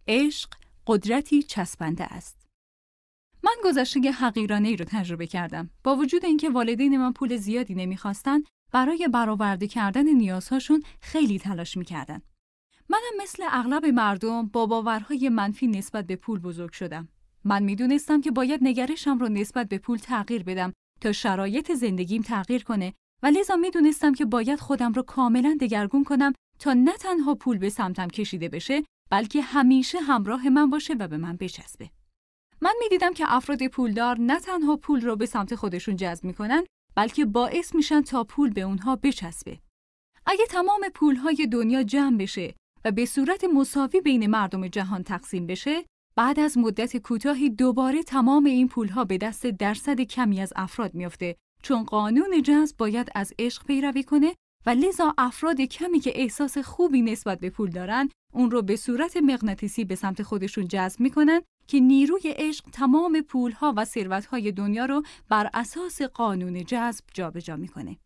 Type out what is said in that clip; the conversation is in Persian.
عشق قدرتی چسبنده است. من گذشته حقیرانه‌ای رو تجربه کردم. با وجود اینکه والدین من پول زیادی نمی‌خواستن، برای برآورده کردن نیازهاشون خیلی تلاش می‌کردن. منم مثل اغلب مردم با باورهای منفی نسبت به پول بزرگ شدم. من می‌دونستم که باید نگرشم رو نسبت به پول تغییر بدم تا شرایط زندگیم تغییر کنه و لذا می‌دونستم که باید خودم رو کاملاً دگرگون کنم تا نه تنها پول به سمتم کشیده بشه، بلکه همیشه همراه من باشه و به من بچسبه. من می‌دیدم که افراد پولدار نه تنها پول رو به سمت خودشون جذب می‌کنن، بلکه باعث میشن تا پول به اونها بچسبه. اگه تمام پول‌های دنیا جمع بشه و به صورت مساوی بین مردم جهان تقسیم بشه، بعد از مدت کوتاهی دوباره تمام این پول‌ها به دست درصد کمی از افراد میفته، چون قانون جذب باید از عشق پیروی کنه و لذا افراد کمی که احساس خوبی نسبت به پول دارن، اون رو به صورت مغناطیسی به سمت خودشون جذب میکنن که نیروی عشق تمام پول‌ها و ثروت‌های دنیا رو بر اساس قانون جذب جابجا میکنه.